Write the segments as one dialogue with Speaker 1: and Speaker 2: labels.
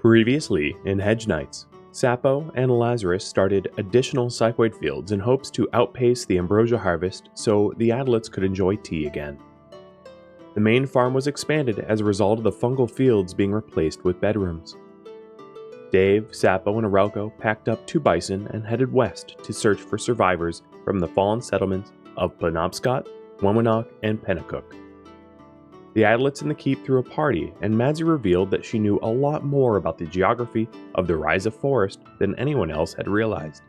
Speaker 1: Previously in Hedge Knights, Sappho and Lazarus started additional cycloid fields in hopes to outpace the ambrosia harvest so the Adlets could enjoy tea again. The main farm was expanded as a result of the fungal fields being replaced with bedrooms. Dave, Sappho, and Arelco packed up 2 bison and headed west to search for survivors from the fallen settlements of Penobscot, Wewanock, and Pennacook. The Adlets in the keep threw a party, and Madzi revealed that she knew a lot more about the geography of the Ryza forest than anyone else had realized.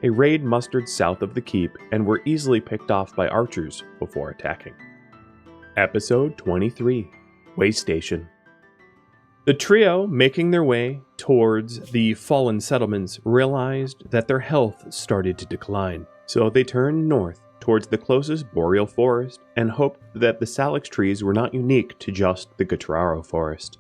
Speaker 1: A raid mustered south of the keep and were easily picked off by archers before attacking. Episode 23, Waystation. The trio, making their way towards the fallen settlements, realized that their health started to decline, so they turned north towards the closest boreal forest and hoped that the salix trees were not unique to just the Gatraro forest.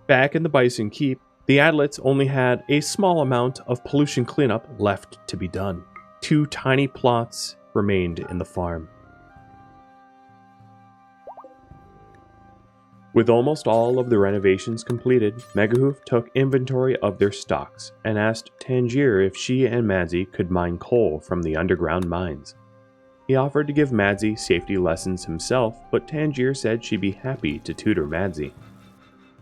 Speaker 1: Back in the Bison Keep, the Adlets only had a small amount of pollution cleanup left to be done. 2 tiny plots remained in the farm. With almost all of the renovations completed, Megahoof took inventory of their stocks and asked Tangier if she and Madzi could mine coal from the underground mines. He offered to give Madzi safety lessons himself, but Tangier said she'd be happy to tutor Madzi.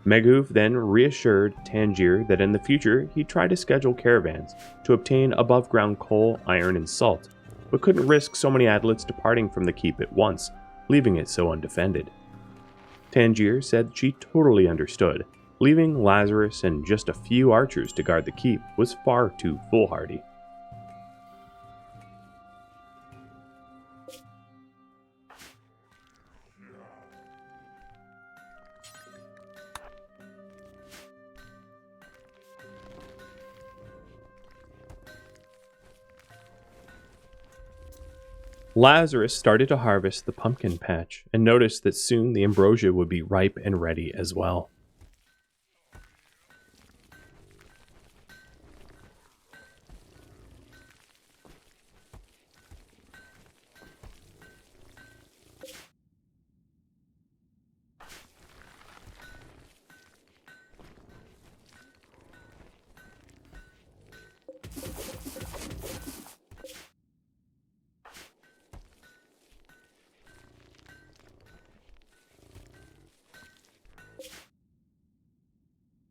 Speaker 1: Megahoof then reassured Tangier that in the future he'd try to schedule caravans to obtain above-ground coal, iron, and salt, but couldn't risk so many Adlets departing from the keep at once, leaving it so undefended. Tangier said she totally understood. Leaving Lazarus and just a few archers to guard the keep was far too foolhardy. Lazarus started to harvest the pumpkin patch and noticed that soon the ambrosia would be ripe and ready as well.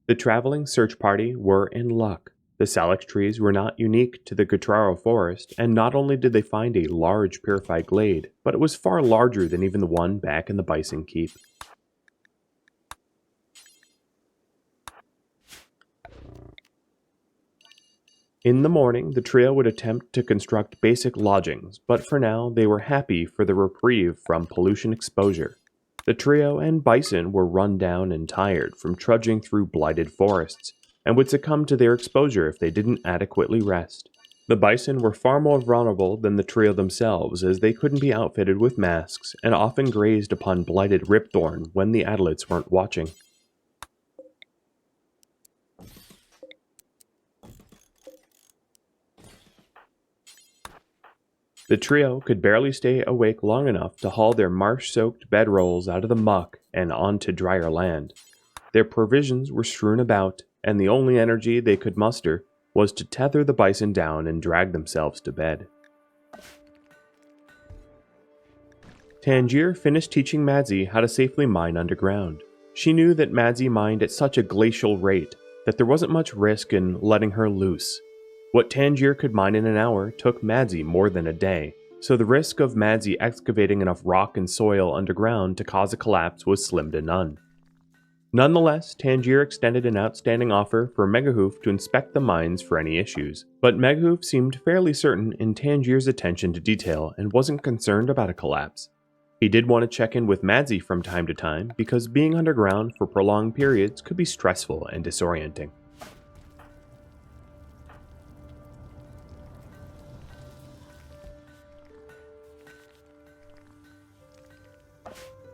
Speaker 1: The traveling search party were in luck. The salix trees were not unique to the Gatraro forest, and not only did they find a large purified glade, but it was far larger than even the one back in the Bison Keep. In the morning, the trio would attempt to construct basic lodgings, but for now they were happy for the reprieve from pollution exposure. The trio and Bison were run down and tired from trudging through blighted forests, and would succumb to their exposure if they didn't adequately rest. The Bison were far more vulnerable than the trio themselves, as they couldn't be outfitted with masks, and often grazed upon blighted ripthorn when the Adlets weren't watching. The trio could barely stay awake long enough to haul their marsh-soaked bedrolls out of the muck and onto drier land. Their provisions were strewn about, and the only energy they could muster was to tether the bison down and drag themselves to bed. Tangier finished teaching Madzi how to safely mine underground. She knew that Madzi mined at such a glacial rate that there wasn't much risk in letting her loose. What Tangier could mine in an hour took Madzi more than a day, so the risk of Madzi excavating enough rock and soil underground to cause a collapse was slim to none. Nonetheless, Tangier extended an outstanding offer for Megahoof to inspect the mines for any issues, but Megahoof seemed fairly certain in Tangier's attention to detail and wasn't concerned about a collapse. He did want to check in with Madzi from time to time because being underground for prolonged periods could be stressful and disorienting.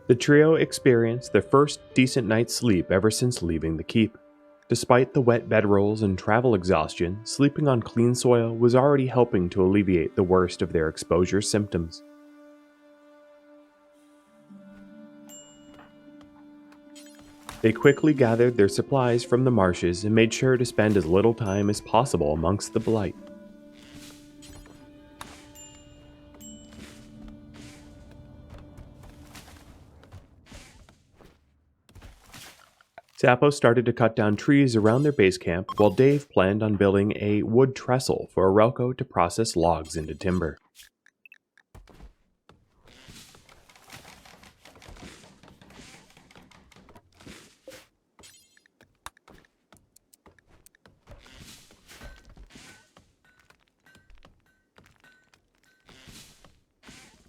Speaker 1: The trio experienced their first decent night's sleep ever since leaving the keep. Despite the wet bedrolls and travel exhaustion, sleeping on clean soil was already helping to alleviate the worst of their exposure symptoms. They quickly gathered their supplies from the marshes and made sure to spend as little time as possible amongst the blight. Sapo started to cut down trees around their base camp, while Dave planned on building a wood trestle for Arelco to process logs into timber.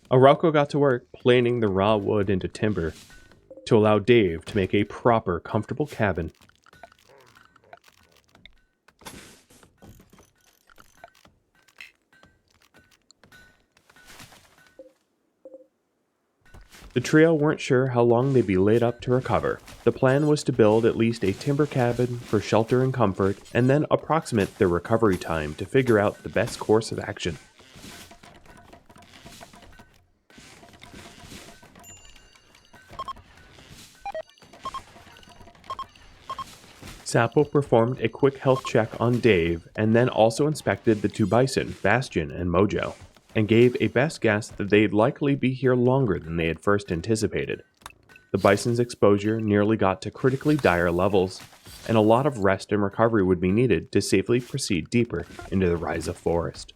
Speaker 1: Arelco got to work planing the raw wood into timber to allow Dave to make a proper, comfortable cabin. The trio weren't sure how long they'd be laid up to recover. The plan was to build at least a timber cabin for shelter and comfort, and then approximate their recovery time to figure out the best course of action. Sapo performed a quick health check on Dave and then also inspected the two bison, Bastion and Mojo, and gave a best guess that they'd likely be here longer than they had first anticipated. The bison's exposure nearly got to critically dire levels, and a lot of rest and recovery would be needed to safely proceed deeper into the Rhadamant forest.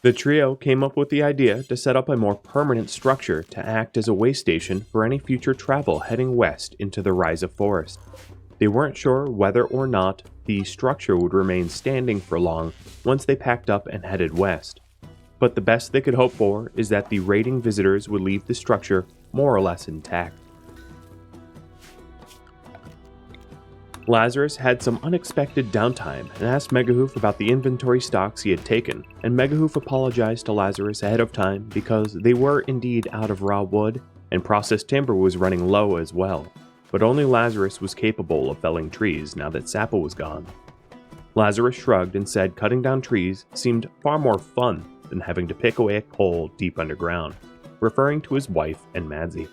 Speaker 1: The trio came up with the idea to set up a more permanent structure to act as a waystation for any future travel heading west into the Rhadamant forest. They weren't sure whether or not the structure would remain standing for long once they packed up and headed west, but the best they could hope for is that the raiding visitors would leave the structure more or less intact. Lazarus had some unexpected downtime and asked Megahoof about the inventory stocks he had taken, and Megahoof apologized to Lazarus ahead of time because they were indeed out of raw wood, and processed timber was running low as well, but only Lazarus was capable of felling trees now that Sapo was gone. Lazarus shrugged and said cutting down trees seemed far more fun than having to pick away at coal deep underground, referring to his wife and Madzi.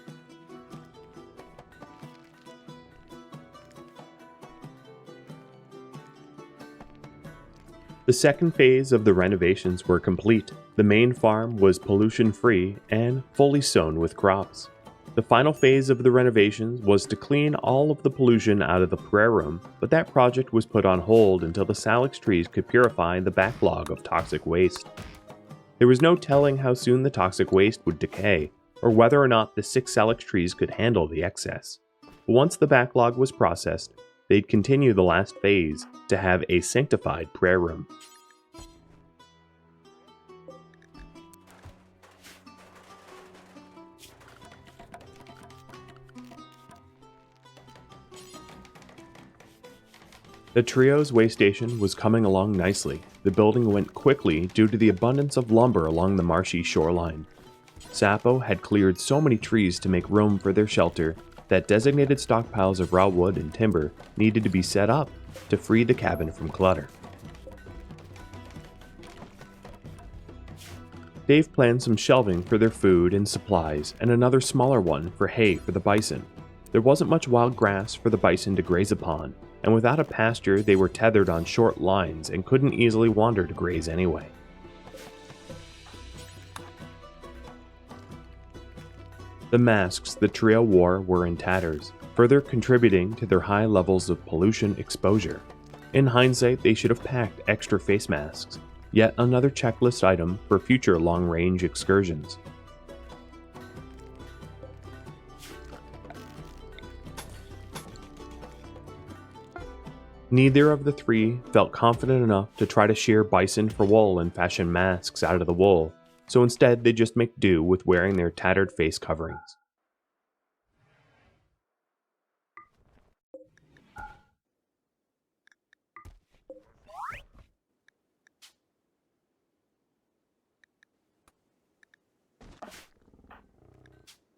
Speaker 1: The second phase of the renovations were complete. The main farm was pollution-free and fully sown with crops. The final phase of the renovations was to clean all of the pollution out of the prayer room, but that project was put on hold until the salix trees could purify the backlog of toxic waste. There was no telling how soon the toxic waste would decay, or whether or not the 6 salix trees could handle the excess. But once the backlog was processed, they'd continue the last phase to have a sanctified prayer room. The trio's waystation was coming along nicely. The building went quickly due to the abundance of lumber along the marshy shoreline. Sapo had cleared so many trees to make room for their shelter that designated stockpiles of raw wood and timber needed to be set up to free the cabin from clutter. Dave planned some shelving for their food and supplies, and another smaller one for hay for the bison. There wasn't much wild grass for the bison to graze upon, and without a pasture they were tethered on short lines and couldn't easily wander to graze anyway. The masks the trio wore were in tatters, further contributing to their high levels of pollution exposure. In hindsight, they should have packed extra face masks, yet another checklist item for future long-range excursions. Neither of the three felt confident enough to try to shear bison for wool and fashion masks out of the wool, so instead they just make do with wearing their tattered face coverings.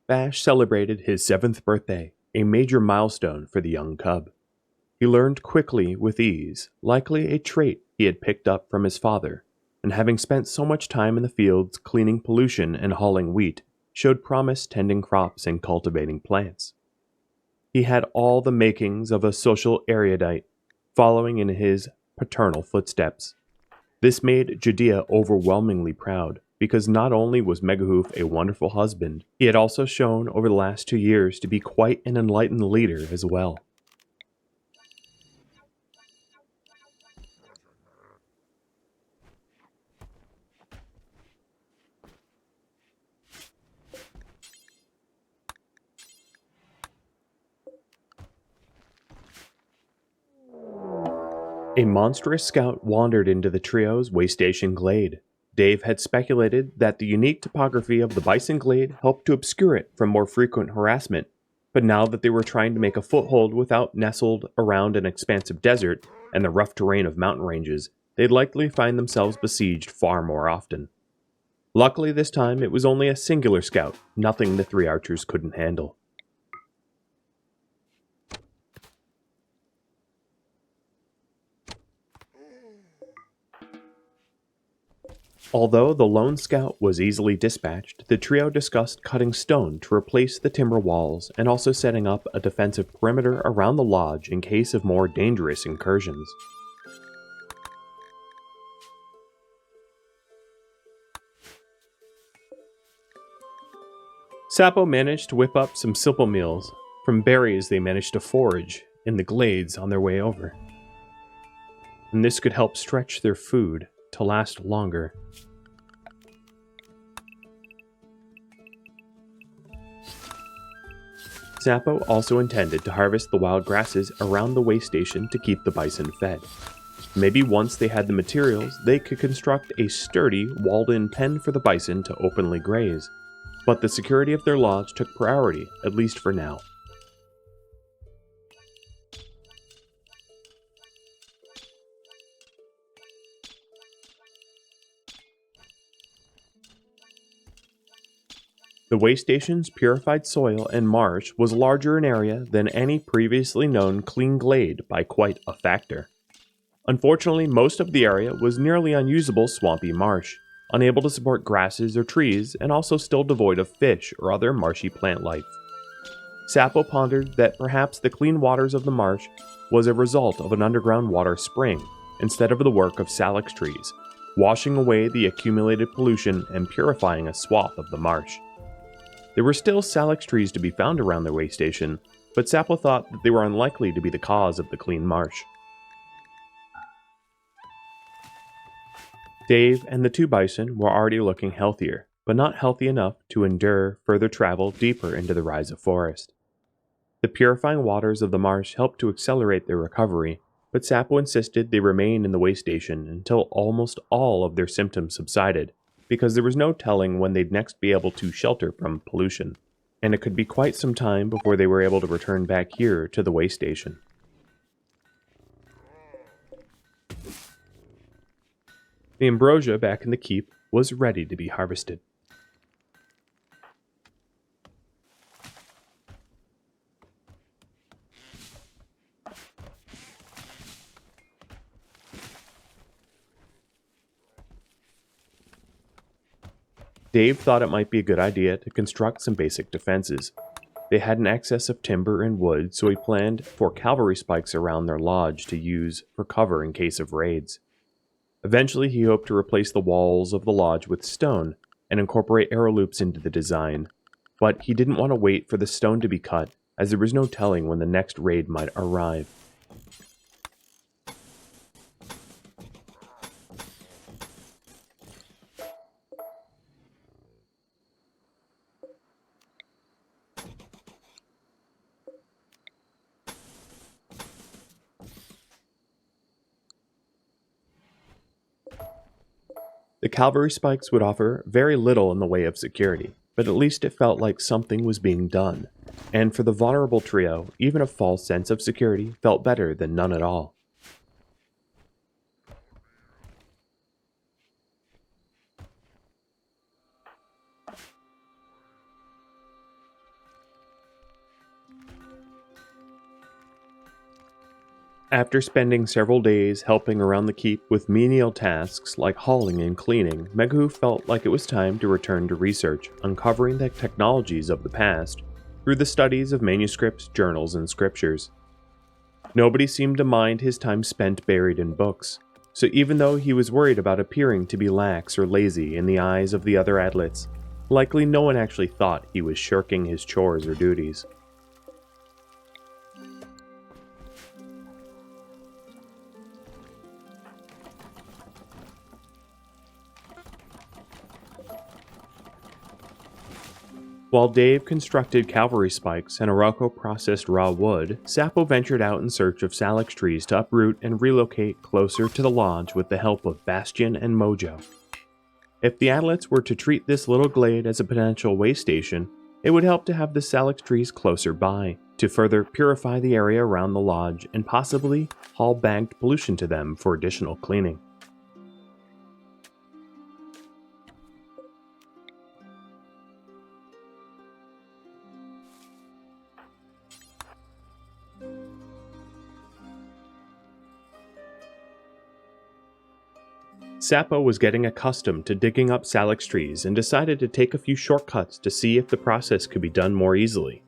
Speaker 1: Bash celebrated his 7th birthday, a major milestone for the young cub. He learned quickly with ease, likely a trait he had picked up from his father, and having spent so much time in the fields cleaning pollution and hauling wheat, showed promise tending crops and cultivating plants. He had all the makings of a social erudite, following in his paternal footsteps. This made Judea overwhelmingly proud, because not only was Megahoof a wonderful husband, he had also shown over the last 2 years to be quite an enlightened leader as well. A monstrous scout wandered into the trio's Waystation glade. Dave had speculated that the unique topography of the Bison Glade helped to obscure it from more frequent harassment, but now that they were trying to make a foothold without nestled around an expansive desert and the rough terrain of mountain ranges, they'd likely find themselves besieged far more often. Luckily this time it was only a singular scout, nothing the 3 archers couldn't handle. Although the lone scout was easily dispatched, the trio discussed cutting stone to replace the timber walls and also setting up a defensive perimeter around the lodge in case of more dangerous incursions. Sapo managed to whip up some simple meals from berries they managed to forage in the glades on their way over, and this could help stretch their food to last longer. Sapo also intended to harvest the wild grasses around the Waystation to keep the bison fed. Maybe once they had the materials, they could construct a sturdy, walled-in pen for the bison to openly graze. But the security of their lodge took priority, at least for now. The Waystation's purified soil and marsh was larger in area than any previously known clean glade by quite a factor. Unfortunately, most of the area was nearly unusable swampy marsh, unable to support grasses or trees, and also still devoid of fish or other marshy plant life. Sapo pondered that perhaps the clean waters of the marsh was a result of an underground water spring, instead of the work of salix trees, washing away the accumulated pollution and purifying a swath of the marsh. There were still salix trees to be found around the Waystation, but Sapo thought that they were unlikely to be the cause of the clean marsh. Dave and the 2 bison were already looking healthier, but not healthy enough to endure further travel deeper into the rise of forest. The purifying waters of the marsh helped to accelerate their recovery, but Sapo insisted they remain in the Waystation until almost all of their symptoms subsided, because there was no telling when they'd next be able to shelter from pollution, and it could be quite some time before they were able to return back here to the Waystation. The ambrosia back in the keep was ready to be harvested. Dave thought it might be a good idea to construct some basic defenses. They had an excess of timber and wood, so he planned for cavalry spikes around their lodge to use for cover in case of raids. Eventually, he hoped to replace the walls of the lodge with stone and incorporate arrow loops into the design, but he didn't want to wait for the stone to be cut, as there was no telling when the next raid might arrive. The cavalry spikes would offer very little in the way of security, but at least it felt like something was being done, and for the vulnerable trio, even a false sense of security felt better than none at all. After spending several days helping around the keep with menial tasks like hauling and cleaning, Megahu felt like it was time to return to research, uncovering the technologies of the past through the studies of manuscripts, journals, and scriptures. Nobody seemed to mind his time spent buried in books, so even though he was worried about appearing to be lax or lazy in the eyes of the other adlets, likely no one actually thought he was shirking his chores or duties. While Dave constructed cavalry spikes and Arauco processed raw wood, Sapo ventured out in search of salix trees to uproot and relocate closer to the lodge with the help of Bastion and Mojo. If the Adlets were to treat this little glade as a potential waystation, it would help to have the salix trees closer by, to further purify the area around the lodge and possibly haul bagged pollution to them for additional cleaning. Sapo was getting accustomed to digging up salix trees and decided to take a few shortcuts to see if the process could be done more easily.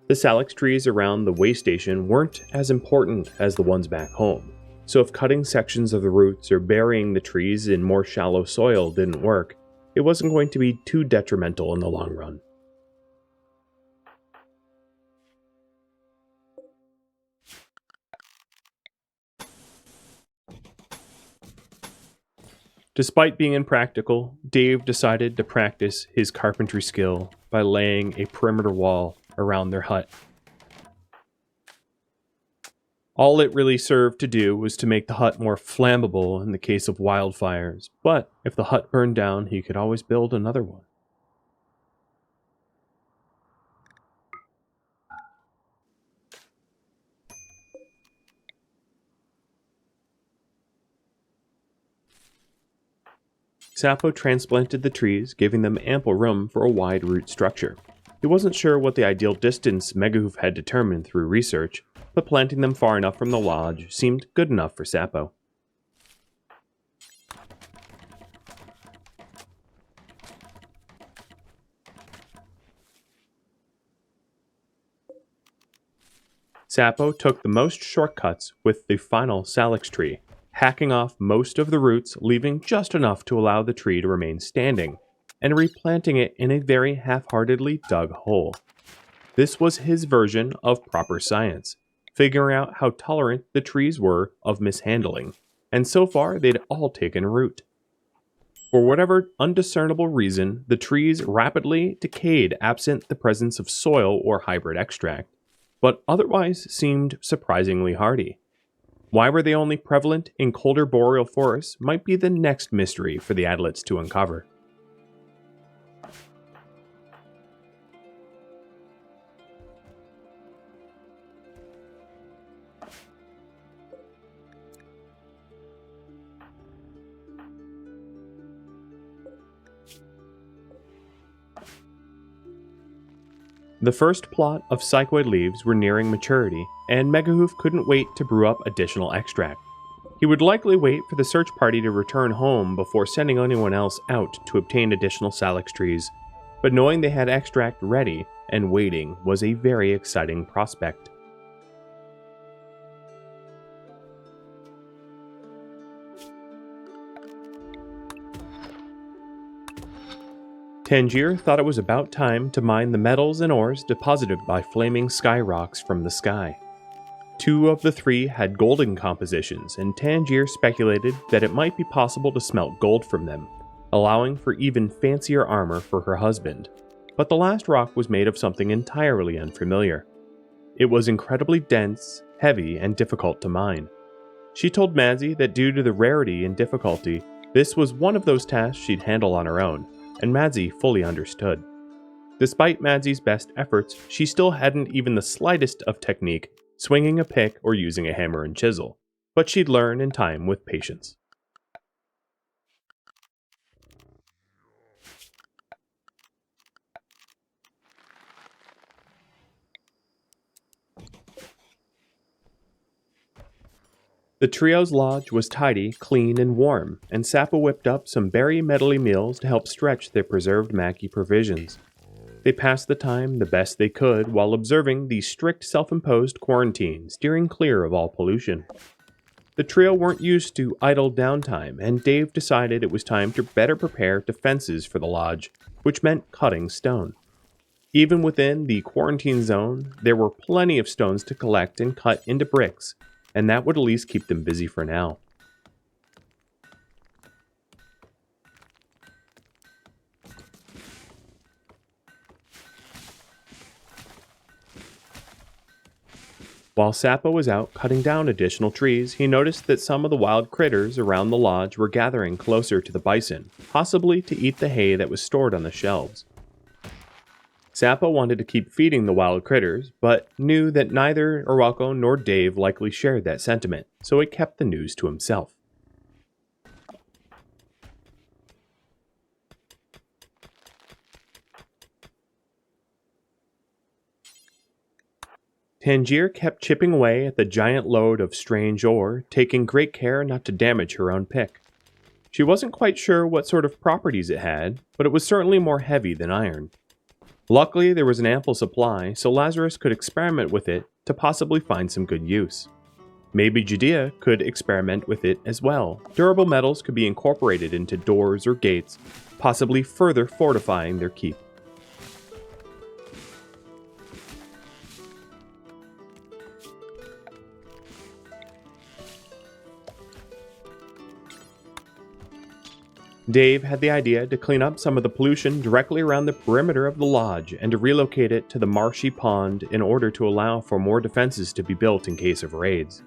Speaker 1: The salix trees around the waystation weren't as important as the ones back home, so if cutting sections of the roots or burying the trees in more shallow soil didn't work, it wasn't going to be too detrimental in the long run. Despite being impractical, Dave decided to practice his carpentry skill by laying a perimeter wall around their hut. All it really served to do was to make the hut more flammable in the case of wildfires, but if the hut burned down, he could always build another one. Sapo transplanted the trees, giving them ample room for a wide root structure. He wasn't sure what the ideal distance Megahoof had determined through research, but planting them far enough from the lodge seemed good enough for Sapo. Sapo took the most shortcuts with the final salix tree, hacking off most of the roots, leaving just enough to allow the tree to remain standing, and replanting it in a very half-heartedly dug hole. This was his version of proper science, figuring out how tolerant the trees were of mishandling, and so far they'd all taken root. For whatever undiscernible reason, the trees rapidly decayed absent the presence of soil or hybrid extract, but otherwise seemed surprisingly hardy. Why were they only prevalent in colder boreal forests might be the next mystery for the Adlets to uncover. The first plot of psychoid leaves were nearing maturity, and Megahoof couldn't wait to brew up additional extract. He would likely wait for the search party to return home before sending anyone else out to obtain additional salix trees, but knowing they had extract ready and waiting was a very exciting prospect. Tangier thought it was about time to mine the metals and ores deposited by flaming sky rocks from the sky. 2 of the 3 had golden compositions, and Tangier speculated that it might be possible to smelt gold from them, allowing for even fancier armor for her husband. But the last rock was made of something entirely unfamiliar. It was incredibly dense, heavy, and difficult to mine. She told Madzi that due to the rarity and difficulty, this was one of those tasks she'd handle on her own, and Madzi fully understood. Despite Madzi's best efforts, she still hadn't even the slightest of technique, swinging a pick or using a hammer and chisel, but she'd learn in time with patience. The trio's lodge was tidy, clean, and warm, and Sappo whipped up some berry medley meals to help stretch their preserved Mackie provisions. They passed the time the best they could while observing the strict self-imposed quarantine, steering clear of all pollution. The trio weren't used to idle downtime, and Dave decided it was time to better prepare defenses for the lodge, which meant cutting stone. Even within the quarantine zone, there were plenty of stones to collect and cut into bricks, and that would at least keep them busy for now. While Sappo was out cutting down additional trees, he noticed that some of the wild critters around the lodge were gathering closer to the bison, possibly to eat the hay that was stored on the shelves. Sappo wanted to keep feeding the wild critters, but knew that neither Orwelko nor Dave likely shared that sentiment, so he kept the news to himself. Tangier kept chipping away at the giant load of strange ore, taking great care not to damage her own pick. She wasn't quite sure what sort of properties it had, but it was certainly more heavy than iron. Luckily, there was an ample supply, so Lazarus could experiment with it to possibly find some good use. Maybe Judea could experiment with it as well. Durable metals could be incorporated into doors or gates, possibly further fortifying their keep. Dave had the idea to clean up some of the pollution directly around the perimeter of the lodge and to relocate it to the marshy pond in order to allow for more defenses to be built in case of raids.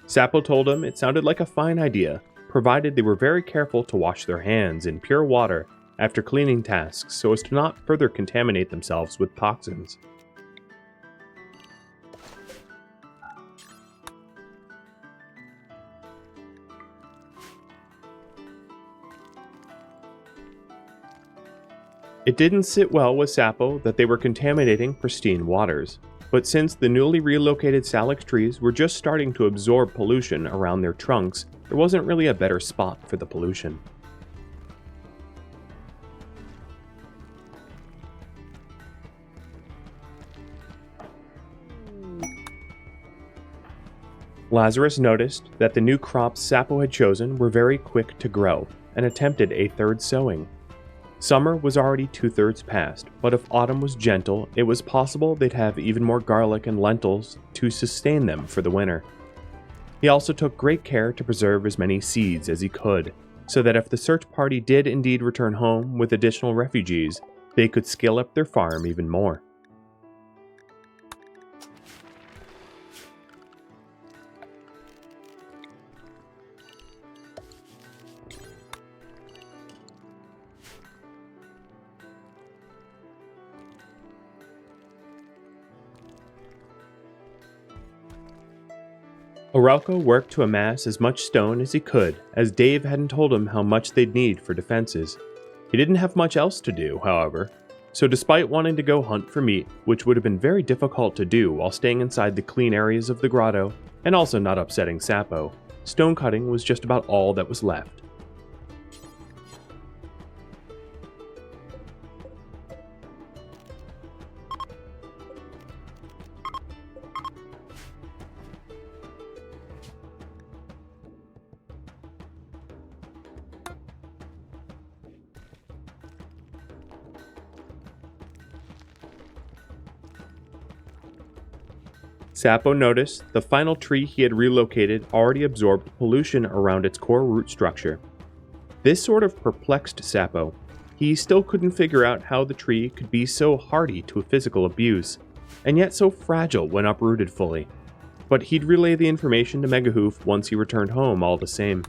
Speaker 1: Sappo told him it sounded like a fine idea, provided they were very careful to wash their hands in pure water after cleaning tasks so as to not further contaminate themselves with toxins. It didn't sit well with Sappo that they were contaminating pristine waters, but since the newly relocated salix trees were just starting to absorb pollution around their trunks, there wasn't really a better spot for the pollution. Lazarus noticed that the new crops Sappo had chosen were very quick to grow, and attempted a third sowing. Summer was already 2/3 past, but if autumn was gentle, it was possible they'd have even more garlic and lentils to sustain them for the winter. He also took great care to preserve as many seeds as he could, so that if the search party did indeed return home with additional refugees, they could scale up their farm even more. Orwelko worked to amass as much stone as he could, as Dave hadn't told him how much they'd need for defenses. He didn't have much else to do, however, so despite wanting to go hunt for meat, which would have been very difficult to do while staying inside the clean areas of the grotto, and also not upsetting Sappo, stone cutting was just about all that was left. Sappo noticed the final tree he had relocated already absorbed pollution around its core root structure. This sort of perplexed Sappo. He still couldn't figure out how the tree could be so hardy to physical abuse, and yet so fragile when uprooted fully. But he'd relay the information to Megahoof once he returned home all the same.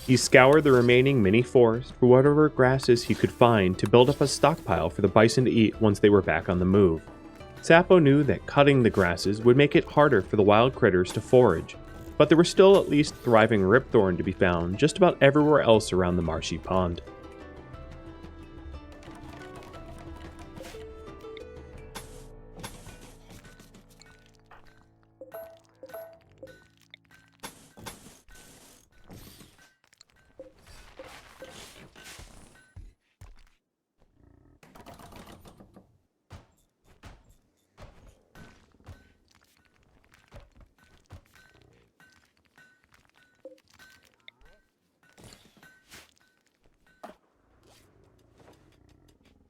Speaker 1: He scoured the remaining mini forest for whatever grasses he could find to build up a stockpile for the bison to eat once they were back on the move. Sappo knew that cutting the grasses would make it harder for the wild critters to forage, but there was still at least thriving ripthorn to be found just about everywhere else around the marshy pond.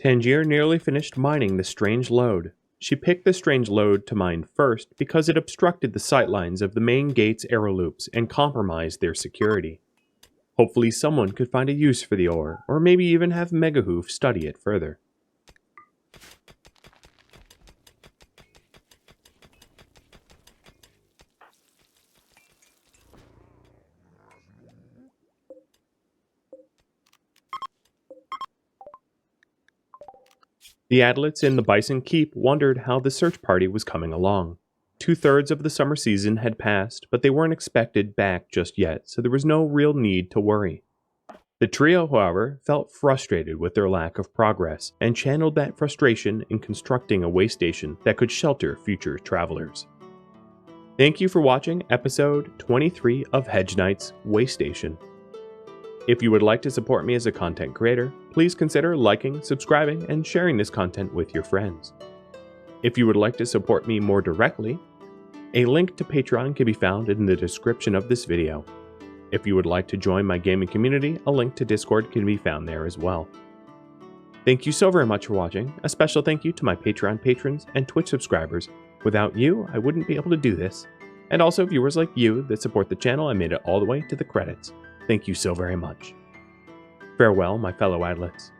Speaker 1: Tangier nearly finished mining the strange lode. She picked the strange lode to mine first because it obstructed the sightlines of the main gate's arrow loops and compromised their security. Hopefully someone could find a use for the ore, or maybe even have Megahoof study it further. The Adlets in the Bison Keep wondered how the search party was coming along. 2/3 of the summer season had passed, but they weren't expected back just yet, so there was no real need to worry. The trio, however, felt frustrated with their lack of progress, and channeled that frustration in constructing a waystation that could shelter future travelers. Thank you for watching episode 23 of Hedge Knights Waystation. If you would like to support me as a content creator, please consider liking, subscribing, and sharing this content with your friends. If you would like to support me more directly, a link to Patreon can be found in the description of this video. If you would like to join my gaming community, a link to Discord can be found there as well. Thank you so very much for watching. A special thank you to my Patreon patrons and Twitch subscribers. Without you, I wouldn't be able to do this. And also viewers like you that support the channel and made it all the way to the credits. Thank you so very much. Farewell, my fellow Adlets.